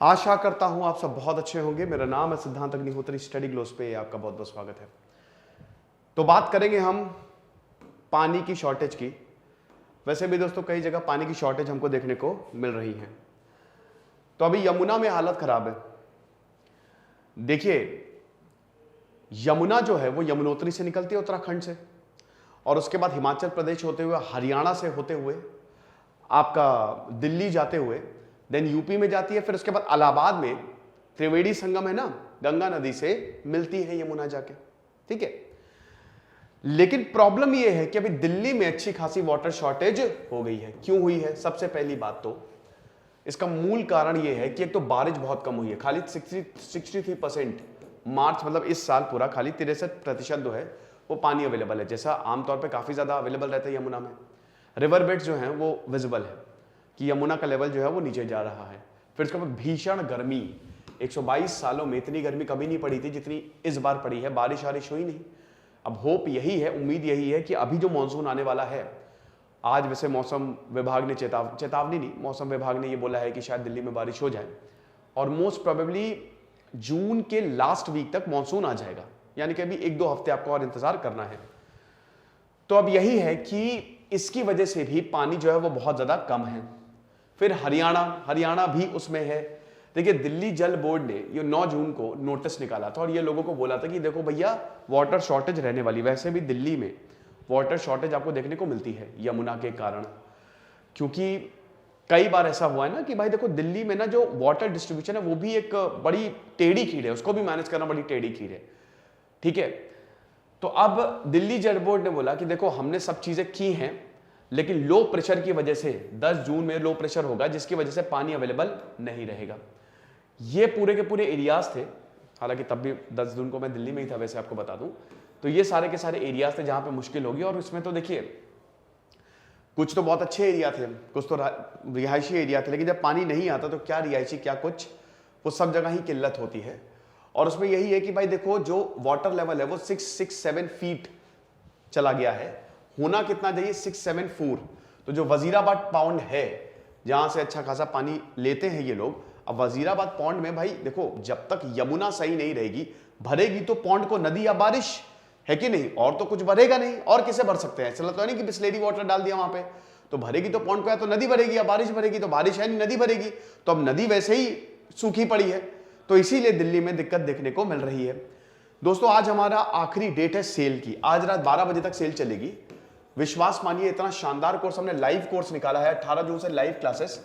आशा करता हूं आप सब बहुत अच्छे होंगे। मेरा नाम है सिद्धांत अग्निहोत्री, स्टडी ग्लोस पे आपका बहुत बहुत स्वागत है। तो बात करेंगे हम पानी की शॉर्टेज की। वैसे भी दोस्तों कई जगह पानी की शॉर्टेज हमको देखने को मिल रही है। तो अभी यमुना में हालत खराब है। देखिए, यमुना जो है वो यमुनोत्री से निकलती है, उत्तराखंड से, और उसके बाद हिमाचल प्रदेश होते हुए, हरियाणा से होते हुए, आपका दिल्ली जाते हुए, देन यूपी में जाती है, फिर उसके बाद इलाहाबाद में त्रिवेणी संगम है ना, गंगा नदी से मिलती है यमुना जाके। ठीक है, लेकिन प्रॉब्लम यह है कि अभी दिल्ली में अच्छी खासी वाटर शॉर्टेज हो गई है। क्यों हुई है? सबसे पहली बात तो इसका मूल कारण यह है कि एक तो बारिश बहुत कम हुई है। खाली 63% मार्च, मतलब इस साल पूरा खाली 63% जो है वो पानी अवेलेबल है। जैसा आमतौर पे काफी ज्यादा अवेलेबल रहता है यमुना में। रिवर बेड्स जो हैं वो विजिबल है कि यमुना का लेवल जो है वो नीचे जा रहा है। फिर उसके बाद भीषण गर्मी, 122 सालों में इतनी गर्मी कभी नहीं पड़ी थी जितनी इस बार पड़ी है। बारिश हुई नहीं। अब होप यही है, उम्मीद यही है कि अभी जो मॉनसून आने वाला है, आज वैसे मौसम विभाग ने चेतावनी नहीं, मौसम विभाग ने ये बोला है कि शायद दिल्ली में बारिश हो जाए और मोस्ट प्रोबेबली जून के लास्ट वीक तक मॉनसून आ जाएगा, यानी कि अभी 1-2 हफ्ते आपको और इंतजार करना है। तो अब यही है कि इसकी वजह से भी पानी जो है वो बहुत ज्यादा कम है। फिर हरियाणा भी उसमें है। देखिए, दिल्ली जल बोर्ड ने ये 9 जून को नोटिस निकाला था और ये लोगों को बोला था कि देखो भैया, वाटर शॉर्टेज रहने वाली। वैसे भी दिल्ली में वाटर शॉर्टेज आपको देखने को मिलती है यमुना के कारण, क्योंकि कई बार ऐसा हुआ है ना कि भाई देखो, दिल्ली में ना जो वाटर डिस्ट्रीब्यूशन है वो भी एक बड़ी टेढ़ी खीर है, उसको भी मैनेज करना बड़ी टेढ़ी खीर है। ठीक है, तो अब दिल्ली जल बोर्ड ने बोला कि देखो, हमने सब चीजें की हैं, लेकिन लो प्रेशर की वजह से 10 जून में लो प्रेशर होगा, जिसकी वजह से पानी अवेलेबल नहीं रहेगा। ये पूरे के पूरे एरियाज थे, हालांकि तब भी 10 जून को मैं दिल्ली में ही था, वैसे आपको बता दूं। तो ये सारे के सारे एरियाज थे जहां पे मुश्किल होगी। और इसमें तो देखिए, कुछ तो बहुत अच्छे एरिया थे, कुछ तो रिहायशी एरिया थे, लेकिन जब पानी नहीं आता तो क्या रिहायशी क्या कुछ, वो सब जगह ही किल्लत होती है। और उसमें यही है कि भाई देखो, जो वाटर लेवल है वो 6-7 फीट चला गया है। होना कितना चाहिए? 6-7-4। तो जो वजीराबाद पॉन्ड है, जहां से अच्छा खासा पानी लेते हैं ये लोग, अब वजीराबाद पॉन्ड में भाई देखो, जब तक यमुना सही नहीं रहेगी, भरेगी तो पॉन्ड को नदी या बारिश, है कि नहीं? और तो कुछ भरेगा नहीं, और किसे भर सकते हैं? चलो तो नहीं कि बिस्लेरी वाटर डाल दिया वहां पे, तो भरेगी तो पॉन्ड को, या तो नदी भरेगी या बारिश भरेगी। तो बारिश है नहीं, नदी भरेगी, तो अब नदी वैसे ही सूखी पड़ी है। तो इसीलिए दिल्ली में दिक्कत देखने को मिल रही है। दोस्तों, आज हमारा आखिरी डेट है सेल की। आज रात 12 बजे तक सेल चलेगी। विश्वास मानिए, इतना शानदार कोर्स हमने लाइव कोर्स निकाला है। 18 जून से लाइव क्लासेस,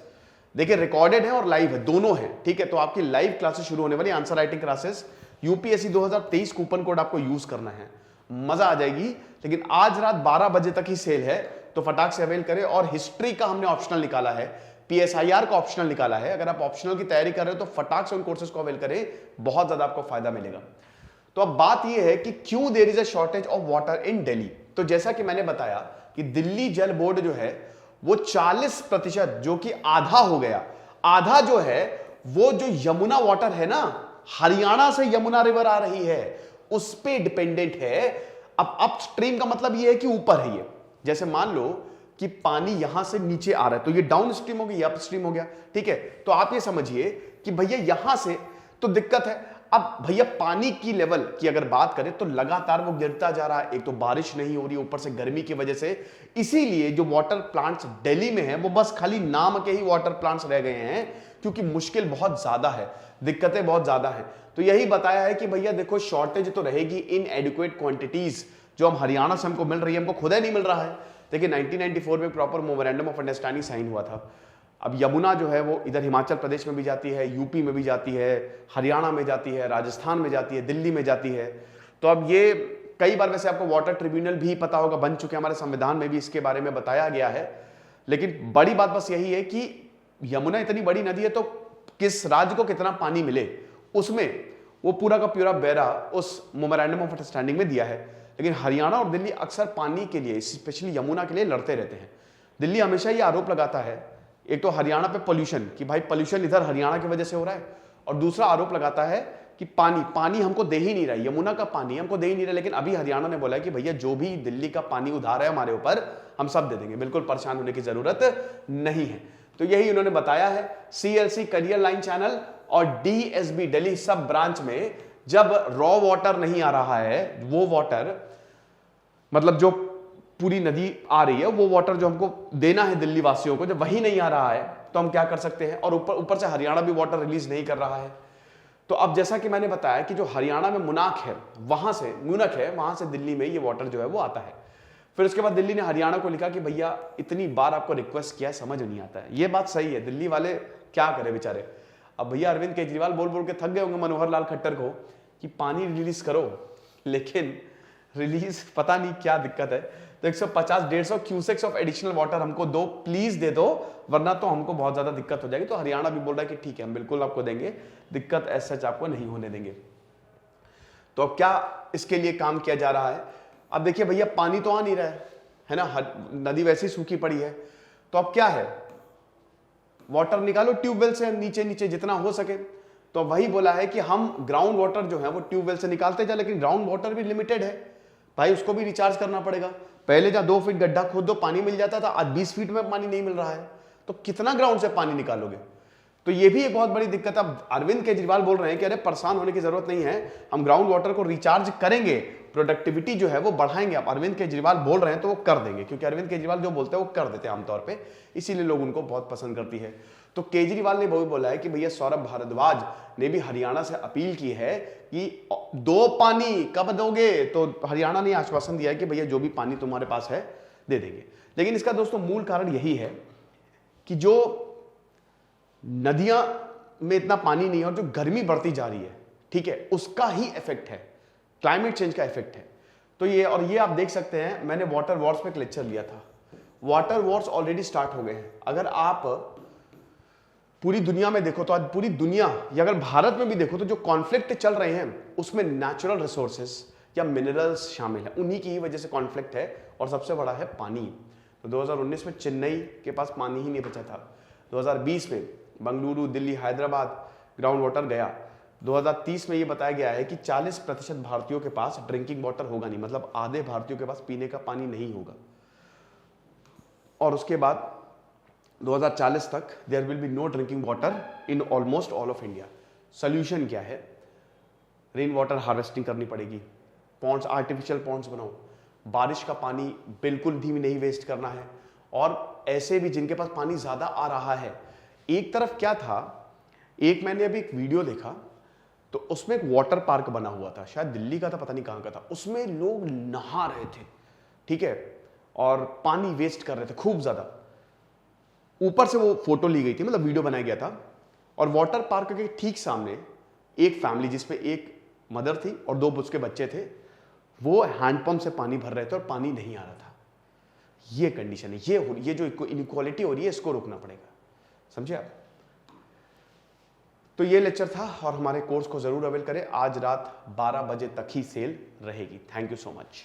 देखिए रिकॉर्डेड है और लाइव है, दोनों है। ठीक है, तो आपकी लाइव क्लासेस शुरू होने वाली, answer writing classes. UPSC 2023 coupon code आपको यूज करना है, मजा आ जाएगी। लेकिन आज रात 12 बजे तक ही सेल है, तो फटाक से अवेल करें। और हिस्ट्री का हमने ऑप्शनल निकाला है, पीएसआईआर का ऑप्शनल निकाला है। अगर आप ऑप्शनल की तैयारी कर रहे हो तो फटाक से उन कोर्सेज को अवेल करें, बहुत ज्यादा आपको फायदा मिलेगा। तो अब बात यह है कि क्यों there is a shortage of water in Delhi. तो जैसा कि मैंने बताया कि दिल्ली जल बोर्ड जो है वो 40%, जो कि आधा हो गया, आधा जो है वो जो यमुना वाटर है ना, हरियाणा से यमुना रिवर आ रही है, उस पे डिपेंडेंट है। अब अपस्ट्रीम का मतलब ये है कि ऊपर है ये। जैसे मान लो कि पानी यहां से नीचे आ रहा है, तो ये डाउन स्ट्रीम हो गया, अपस्ट्रीम हो गया। ठीक है, तो आप ये समझिए कि भैया यहां से तो दिक्कत है। अब भैया पानी की लेवल की अगर बात करें तो लगातार वो गिरता जा रहा है। एक तो बारिश नहीं हो रही, ऊपर से गर्मी की वजह से। इसीलिए जो वाटर प्लांट्स दिल्ली में हैं वो बस खाली नाम के ही वाटर प्लांट्स रह गए हैं, क्योंकि मुश्किल बहुत ज्यादा है, दिक्कतें बहुत ज्यादा हैं। तो यही बताया है कि भैया देखो, शॉर्टेज तो रहेगी इन एडिक्वेट क्वांटिटीज। जो हम हरियाणा से हमको मिल रही है, हमको खुद ही नहीं मिल रहा है। देखिए 1994 में proper memorandum of understanding sign हुआ था। अब यमुना जो है वो इधर हिमाचल प्रदेश में भी जाती है, यूपी में भी जाती है, हरियाणा में जाती है, राजस्थान में जाती है, दिल्ली में जाती है। तो अब ये कई बार, वैसे आपको वाटर ट्रिब्यूनल भी पता होगा, बन चुके हैं, हमारे संविधान में भी इसके बारे में बताया गया है। लेकिन बड़ी बात बस यही है कि यमुना इतनी बड़ी नदी है, तो किस राज्य को कितना पानी मिले, उसमें वो पूरा का पूरा ब्यौरा उस मेमोरेंडम ऑफ अंडरस्टैंडिंग में दिया है। लेकिन हरियाणा और दिल्ली अक्सर पानी के लिए, स्पेशली यमुना के लिए लड़ते रहते हैं। दिल्ली हमेशा ये आरोप लगाता है, एक तो हरियाणा पे पोल्यूशन, कि भाई पोल्यूशन इधर हरियाणा की वजह से हो रहा है, और दूसरा आरोप लगाता है कि पानी हमको दे ही नहीं रहा, यमुना का पानी हमको दे ही नहीं रहा। लेकिन अभी हरियाणा ने बोला है कि भैया जो भी दिल्ली का पानी उधार है हमारे ऊपर, हम सब दे देंगे, बिल्कुल परेशान होने की जरूरत नहीं है। तो यही उन्होंने बताया है। CLC करियर लाइन चैनल और डीएसबी दिल्ली सब ब्रांच में जब रॉ वाटर नहीं आ रहा है, वो वाटर मतलब जो पूरी नदी आ रही है, वो वाटर जो हमको देना है दिल्ली वासियों को, जब वही नहीं आ रहा है तो हम क्या कर सकते हैं। और ऊपर से हरियाणा भी वाटर रिलीज नहीं कर रहा है। तो अब जैसा कि मैंने बताया कि जो हरियाणा में मुनाक है, वहां से म्यूनख है, वहां से दिल्ली में ये वाटर जो है वो आता है। फिर उसके बाद दिल्ली ने हरियाणा को लिखा कि भैया इतनी बार आपको रिक्वेस्ट किया, समझ नहीं आता है। ये बात सही है, दिल्ली वाले क्या करें बेचारे। अब भैया अरविंद केजरीवाल बोल बोल के थक गए होंगे मनोहर लाल खट्टर को कि पानी रिलीज करो, लेकिन रिलीज पता नहीं क्या दिक्कत है। तो 150-150 क्यूसेक्स ऑफ एडिशनल वाटर हमको दो, प्लीज दे दो, वरना तो हमको बहुत ज्यादा दिक्कत हो जाएगी। तो हरियाणा भी बोल रहा है कि ठीक है, हम बिल्कुल आपको देंगे, दिक्कत ऐसा सच आपको नहीं होने देंगे। तो अब क्या इसके लिए काम किया जा रहा है। अब देखिए भैया पानी तो आ नहीं रहा है ना, नदी वैसे ही सूखी पड़ी है। तो अब क्या है, वाटर निकालो ट्यूबवेल से नीचे नीचे जितना हो सके। तो वही बोला है कि हम ग्राउंड वाटर जो है वो ट्यूबवेल से निकालते जाए, लेकिन ग्राउंड वाटर भी लिमिटेड है भाई, उसको भी रिचार्ज करना पड़ेगा। पहले जहां 2 फीट गड्ढा खोद दो पानी मिल जाता था, आज 20 फीट में पानी नहीं मिल रहा है। तो कितना ग्राउंड से पानी निकालोगे। तो ये भी एक बहुत बड़ी दिक्कत है। अब अरविंद केजरीवाल बोल रहे हैं कि अरे परेशान होने की जरूरत नहीं है, हम ग्राउंड वाटर को रिचार्ज करेंगे, प्रोडक्टिविटी जो है वो बढ़ाएंगे। अब अरविंद केजरीवाल बोल रहे हैं तो वो कर देंगे, क्योंकि अरविंद केजरीवाल जो बोलते हैं वो कर देते हैं आमतौर पे, इसीलिए लोग उनको बहुत पसंद करती है। तो केजरीवाल ने वो भी बोला है कि भैया सौरभ भारद्वाज ने भी हरियाणा से अपील की है कि दो पानी कब दोगे। तो हरियाणा ने आश्वासन दिया है कि भैया जो भी पानी तुम्हारे पास है दे देंगे। लेकिन इसका दोस्तों मूल कारण यही है कि जो नदियां में इतना पानी नहीं है और जो गर्मी बढ़ती जा रही है, ठीक है, उसका ही इफेक्ट है, क्लाइमेट चेंज का इफेक्ट है। तो ये और ये आप देख सकते हैं, मैंने वाटर वॉर्स पे एक लेक्चर लिया था। वाटर वॉर्स ऑलरेडी स्टार्ट हो गए हैं। अगर आप पूरी दुनिया में देखो तो आज पूरी दुनिया, या अगर भारत में भी देखो तो जो कॉन्फ्लिक्ट चल रहे हैं उसमें नेचुरल रिसोर्सेस या मिनरल्स शामिल है, उन्हीं की ही वजह से कॉन्फ्लिक्ट है। और सबसे बड़ा है पानी। तो 2019 में चेन्नई के पास पानी ही नहीं बचा था। 2020 में बंगलुरु, दिल्ली, हैदराबाद ग्राउंड वाटर गया। 2030 में ये बताया गया है कि 40% भारतीयों के पास ड्रिंकिंग वाटर होगा नहीं, मतलब आधे भारतीयों के पास पीने का पानी नहीं होगा। और उसके बाद 2040 तक there will be no drinking water in almost all of India. Solution क्या है, रेन वाटर हार्वेस्टिंग करनी पड़ेगी, पॉन्ड्स, आर्टिफिशियल पॉन्ड्स बनाओ, बारिश का पानी बिल्कुल भी नहीं वेस्ट करना है। और ऐसे भी जिनके पास पानी ज्यादा आ रहा है, एक तरफ क्या था, एक मैंने अभी एक वीडियो देखा तो उसमें एक वाटर पार्क बना हुआ था, शायद दिल्ली का था, पता नहीं कहां का था। उसमें लोग नहा रहे थे, ठीक है, और पानी वेस्ट कर रहे थे खूब ज्यादा। ऊपर से वो फोटो ली गई थी, मतलब वीडियो बनाया गया था। और वाटर पार्क के ठीक सामने एक फैमिली जिसमें एक मदर थी और 2 उसके बच्चे थे, वो हैंडपंप से पानी भर रहे थे और पानी नहीं आ रहा था। ये कंडीशन है, ये जो इनइक्वालिटी हो रही है, इसको रोकना पड़ेगा, समझे आप। तो ये लेक्चर था और हमारे कोर्स को जरूर अवेल करें। आज रात 12 बजे तक ही सेल रहेगी। Thank you so much.